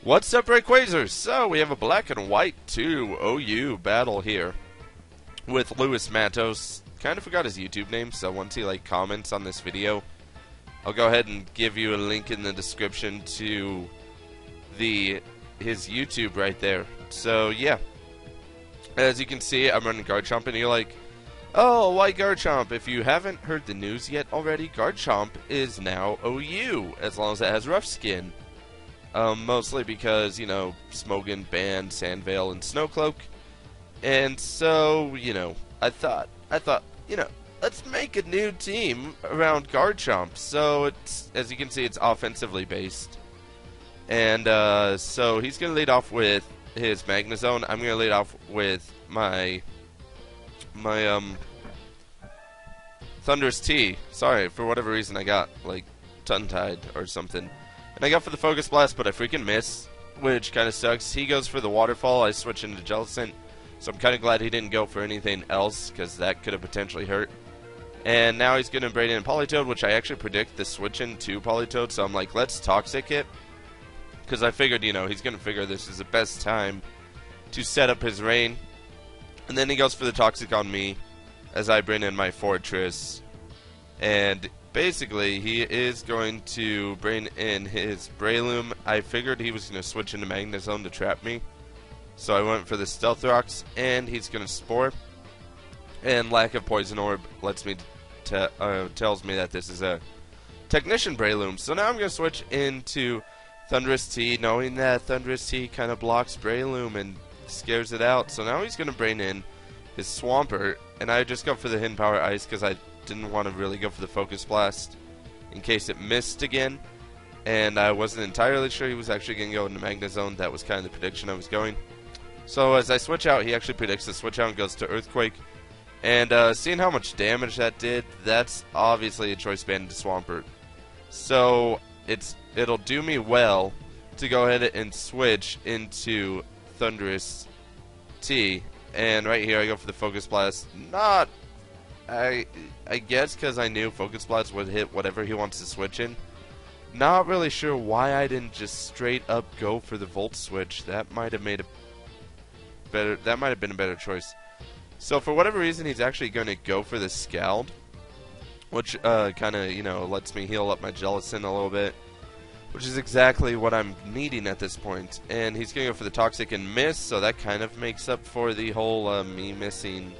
What's up, Rayquazers? So, we have a black and white 2 OU battle here with Luis Matos. Kind of forgot his YouTube name, so once he comments on this video, I'll go ahead and give you a link in the description to his YouTube right there. So, yeah. As you can see, I'm running Garchomp, and you're like, oh, why Garchomp? If you haven't heard the news yet already, Garchomp is now OU, as long as it has rough skin. Mostly because, Smogon banned Sandvale and Snowcloak. And so, I thought, let's make a new team around Garchomp. So, it's, as you can see, it's offensively based. And, so he's going to lead off with his Magnezone. I'm going to lead off with my Thunderous T. Sorry, for whatever reason I got, tongue-tied or something. And I go for the Focus Blast, but I freaking miss, which kind of sucks. He goes for the Waterfall, I switch into Jellicent, so I'm kind of glad he didn't go for anything else, because that could have potentially hurt. And now he's going to braid in Politoed, which I actually predict the switch into Politoed, so I'm like, let's Toxic it, because I figured, he's going to figure this is the best time to set up his Rain. And then he goes for the Toxic on me, as I bring in my Fortress, and basically, he is going to bring in his Breloom. I figured he was going to switch into Magnezone to trap me, so I went for the Stealth Rocks, and he's going to Spore. And lack of Poison Orb lets me tells me that this is a Technician Breloom. So now I'm going to switch into Thunderous T, knowing that Thunderous T kind of blocks Breloom and scares it out. So now he's going to bring in his Swampert, and I just go for the Hidden Power Ice because I didn't want to really go for the Focus Blast in case it missed again, and I wasn't entirely sure he was actually going to go into Magnezone. That was kind of the prediction I was going. So as I switch out, he actually predicts the switch out and goes to Earthquake, and seeing how much damage that did, that's obviously a choice band into Swampert. So it'll do me well to go ahead and switch into Thunderous T, and right here I go for the Focus Blast. I guess because I knew Focus Blast would hit whatever he wants to switch in. Not really sure why I didn't just straight up go for the Volt Switch. That might have made been a better choice. So for whatever reason, he's actually going to go for the Scald, which kind of lets me heal up my Jellicent a little bit, which is exactly what I'm needing at this point. And he's going to go for the Toxic and miss, so that kind of makes up for the whole me missing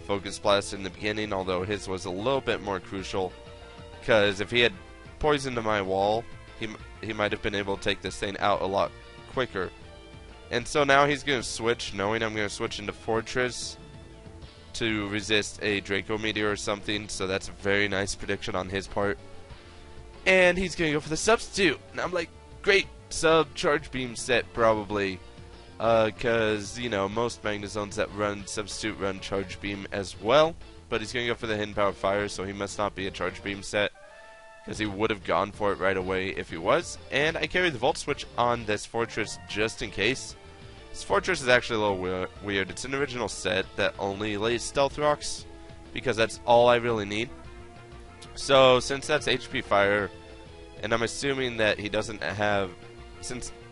Focus Blast in the beginning, although his was a little bit more crucial, because if he had poisoned to my wall, he might have been able to take this thing out a lot quicker. And so now he's going to switch, knowing I'm going to switch into Fortress to resist a Draco Meteor or something, so that's a very nice prediction on his part. And he's going to go for the Substitute, and I'm like, great, sub Charge Beam set probably. Because, most Magnezones that run Substitute run Charge Beam as well. But he's going to go for the Hidden Power Fire, so he must not be a Charge Beam set, because he would have gone for it right away if he was. And I carry the Volt Switch on this Fortress just in case. This Fortress is actually a little weird. It's an original set that only lays Stealth Rocks, because that's all I really need. So, since that's HP Fire, and I'm assuming that he doesn't have...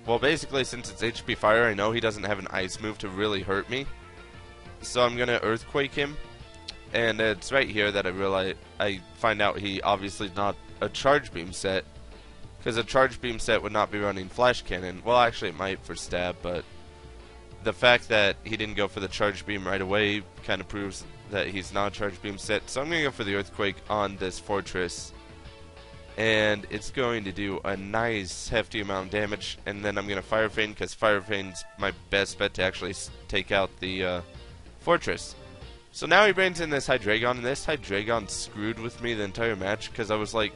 Well, basically, since it's HP Fire, I know he doesn't have an Ice move to really hurt me. So I'm going to Earthquake him. And it's right here that I find out he obviously is not a Charge Beam set, because a Charge Beam set would not be running Flash Cannon. Well, actually it might for Stab, but the fact that he didn't go for the Charge Beam right away kind of proves that he's not a Charge Beam set. So I'm going to go for the Earthquake on this Fortress, and it's going to do a nice hefty amount of damage. And then I'm going to Fire Feint, because Fire Feint's my best bet to actually take out the Fortress. So now he brings in this Hydreigon, and this Hydreigon screwed with me the entire match, because I was like,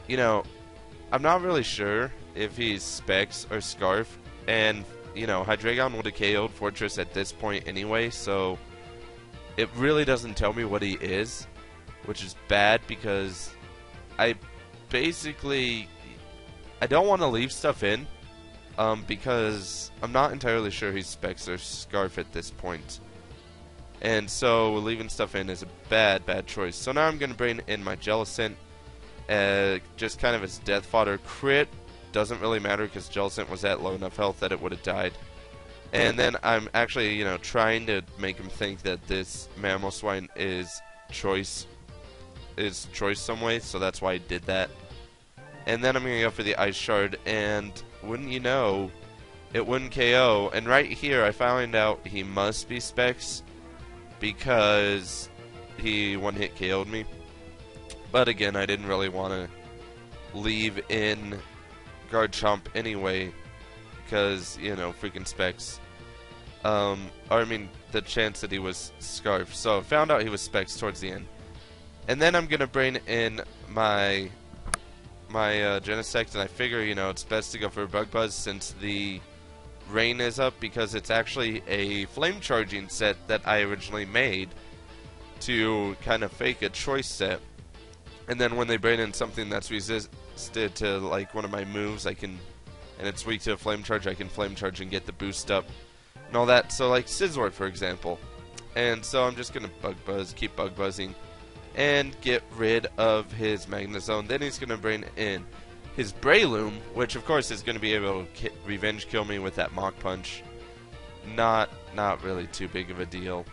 I'm not really sure if he's Specs or Scarf, and Hydreigon would have KO'd Fortress at this point anyway, so it really doesn't tell me what he is, which is bad, because I don't want to leave stuff in, because I'm not entirely sure he's Specs or Scarf at this point. And so leaving stuff in is a bad choice. So now I'm going to bring in my Jellicent, just kind of as death fodder. Crit doesn't really matter because Jellicent was at low enough health that it would have died. And then I'm actually, trying to make him think that this Mamoswine is choice some way, so that's why I did that. And then I'm going to go for the Ice Shard, and wouldn't you know, it wouldn't KO. And right here, I found out he must be Specs because he one-hit KO'd me. But again, I didn't really want to leave in Garchomp anyway, because, freaking Specs. The chance that he was Scarf. So I found out he was Specs towards the end. And then I'm going to bring in my Genesect, and I figure, it's best to go for a Bug Buzz since the rain is up, because it's actually a flame charging set that I originally made to kind of fake a choice set. And then when they bring in something that's resisted to like one of my moves, and it's weak to a flame charge, I can flame charge and get the boost up and all that. So like Scizor, for example. And so I'm just gonna Bug Buzz, keep Bug Buzzing, and get rid of his Magnezone. Then he's gonna bring in his Breloom, which of course is gonna be able to revenge kill me with that Mach Punch. Not really too big of a deal.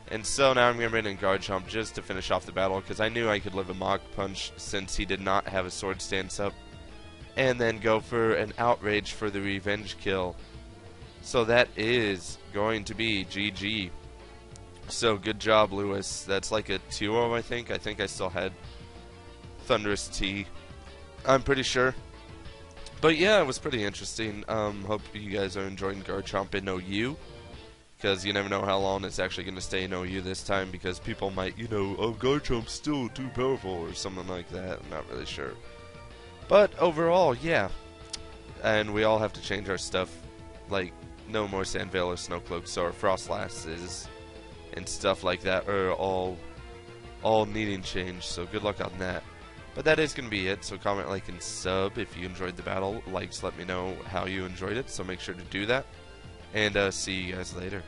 And so now I'm going to bring in Garchomp just to finish off the battle, because I knew I could live a Mach Punch since he did not have a Sword Stance up. And then go for an Outrage for the revenge kill. So that is going to be GG. So good job, Lewis. That's like a 2-0, I think. I think I still had Thundurus T. I'm pretty sure. But yeah, it was pretty interesting. Hope you guys are enjoying Garchomp in OU. Because you never know how long it's actually going to stay in OU this time, because people might, oh, Garchomp's still too powerful or something like that. I'm not really sure. But overall, yeah. And we all have to change our stuff. Like, no more Sandveil or Snowcloak, so our Frostlasses and stuff like that are all needing change, so good luck on that. But that is going to be it, so comment, like, and sub if you enjoyed the battle. Likes let me know how you enjoyed it, so make sure to do that. And see you guys later.